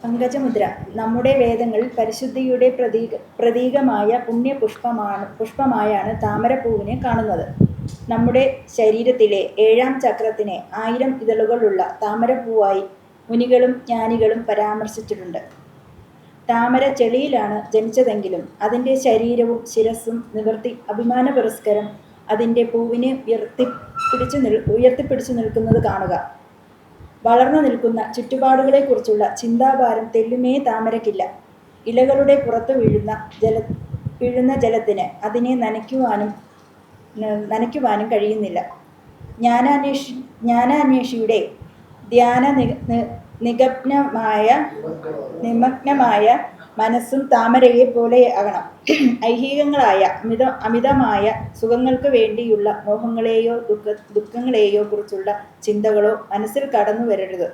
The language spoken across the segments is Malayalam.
പങ്കജമുദ്ര. നമ്മുടെ വേദങ്ങളിൽ പരിശുദ്ധിയുടെ പ്രതീകമായ പുഷ്പമായാണ് താമരപ്പൂവിനെ കാണുന്നത്. നമ്മുടെ ശരീരത്തിലെ 7-ാം ചക്രത്തിനെ 1000 ഇതളുകളുള്ള താമരപ്പൂവായി മുനികളും ജ്ഞാനികളും പരാമർശിച്ചിട്ടുണ്ട്. താമര ചെളിയിലാണ് ജനിച്ചതെങ്കിലും അതിൻ്റെ ശരീരവും ശിരസ്സും നിവർത്തി അഭിമാനപുരസ്സരം അതിൻ്റെ പൂവിനെ ഉയർത്തിപ്പിടിച്ചു നിൽക്കുന്നത് കാണുക. വളർന്നു നിൽക്കുന്ന ചുറ്റുപാടുകളെക്കുറിച്ചുള്ള ചിന്താഭാരം തെല്ലുമേ താമരയ്ക്കില്ല. ഇലകളുടെ പുറത്തു വീഴുന്ന ജലത്തിന് അതിനെ നനയ്ക്കുവാനും കഴിയുന്നില്ല. ജ്ഞാനാന്വേഷിയുടെ നിമഗ്നമായ മനസ്സും താമരയെ പോലെയാകണം. ഐഹികങ്ങളായ അമിതമായ സുഖങ്ങൾക്ക് വേണ്ടിയുള്ള മോഹങ്ങളെയോ ദുഃഖങ്ങളെയോ കുറിച്ചുള്ള ചിന്തകളോ മനസ്സിൽ കടന്നു വരരുത്.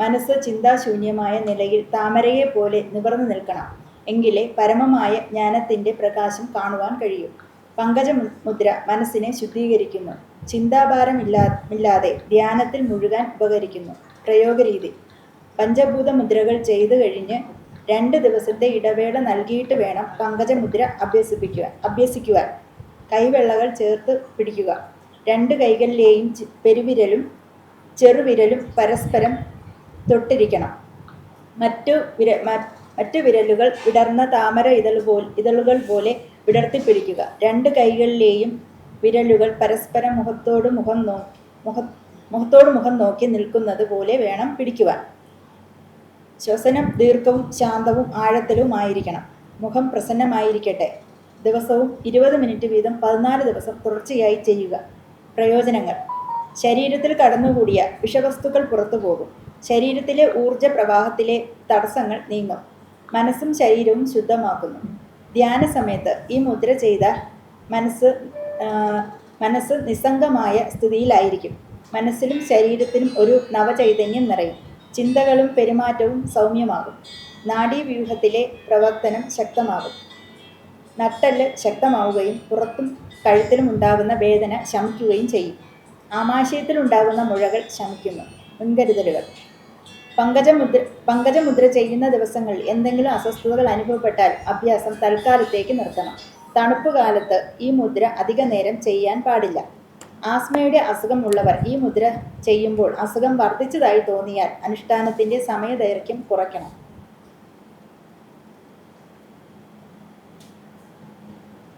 മനസ്സ് ചിന്താശൂന്യമായ നിലയിൽ താമരയെ പോലെ നിവർന്നു നിൽക്കണം. എങ്കിലേ പരമമായ ജ്ഞാനത്തിൻ്റെ പ്രകാശം കാണുവാൻ കഴിയൂ. പങ്കജമുദ്ര മനസ്സിനെ ശുദ്ധീകരിക്കുന്നു. ചിന്താഭാരമില്ലാതെ ധ്യാനത്തിൽ മുഴുകാൻ ഉപകരിക്കുന്നു. പ്രയോഗരീതി: പഞ്ചഭൂത മുദ്രകൾ ചെയ്തു കഴിഞ്ഞ് 2 ദിവസത്തെ ഇടവേള നൽകിയിട്ട് വേണം പങ്കജമുദ്ര അഭ്യസിക്കുവാൻ. കൈവെള്ളകൾ ചേർത്ത് പിടിക്കുക. 2 കൈകളിലെയും പെരുവിരലും ചെറുവിരലും പരസ്പരം തൊട്ടിരിക്കണം. മറ്റു വിരലുകൾ വിടർന്ന താമര ഇതളുകൾ പോലെ വിടർത്തിപ്പിടിക്കുക. 2 കൈകളിലെയും വിരലുകൾ പരസ്പരം മുഖത്തോട് മുഖം നോക്കി നിൽക്കുന്നത് പോലെ വേണം പിടിക്കുവാൻ. ശ്വസനം ദീർഘവും ശാന്തവും ആഴത്തിലുമായിരിക്കണം. മുഖം പ്രസന്നമായിരിക്കട്ടെ. ദിവസവും 20 മിനിറ്റ് വീതം 14 ദിവസം തുടർച്ചയായി ചെയ്യുക. പ്രയോജനങ്ങൾ: ശരീരത്തിൽ കടന്നുകൂടിയ വിഷവസ്തുക്കൾ പുറത്തുപോകും. ശരീരത്തിലെ ഊർജ പ്രവാഹത്തിലെ തടസ്സങ്ങൾ നീങ്ങും. മനസ്സും ശരീരവും ശുദ്ധമാക്കുന്നു. ധ്യാന സമയത്ത് ഈ മുദ്ര ചെയ്താൽ മനസ്സ് നിസ്സംഗമായ സ്ഥിതിയിലായിരിക്കും. മനസ്സിലും ശരീരത്തിലും ഒരു നവചൈതന്യം നിറയും. ചിന്തകളും പെരുമാറ്റവും സൗമ്യമാകും. നാഡീവ്യൂഹത്തിലെ പ്രവർത്തനം ശക്തമാകും. നട്ടെല്ല് ശക്തമാവുകയും പുറത്തും കഴുത്തിലും ഉണ്ടാകുന്ന വേദന ശമിക്കുകയും ചെയ്യും. ആമാശയത്തിലുണ്ടാകുന്ന മുഴകൾ ശമിക്കുന്നു. മുൻകരുതലുകൾ: പങ്കജമുദ്ര ചെയ്യുന്ന ദിവസങ്ങളിൽ എന്തെങ്കിലും അസ്വസ്ഥതകൾ അനുഭവപ്പെട്ടാൽ അഭ്യാസം തൽക്കാലത്തേക്ക് നിർത്തണം. തണുപ്പ് കാലത്ത് ഈ മുദ്ര അധിക നേരം ചെയ്യാൻ പാടില്ല. ആസ്മയുടെ അസുഖമുള്ളവർ ഈ മുദ്ര ചെയ്യുമ്പോൾ അസുഖം വർദ്ധിച്ചതായി തോന്നിയാൽ അനുഷ്ഠാനത്തിൻ്റെ സമയദൈർഘ്യം കുറയ്ക്കണം.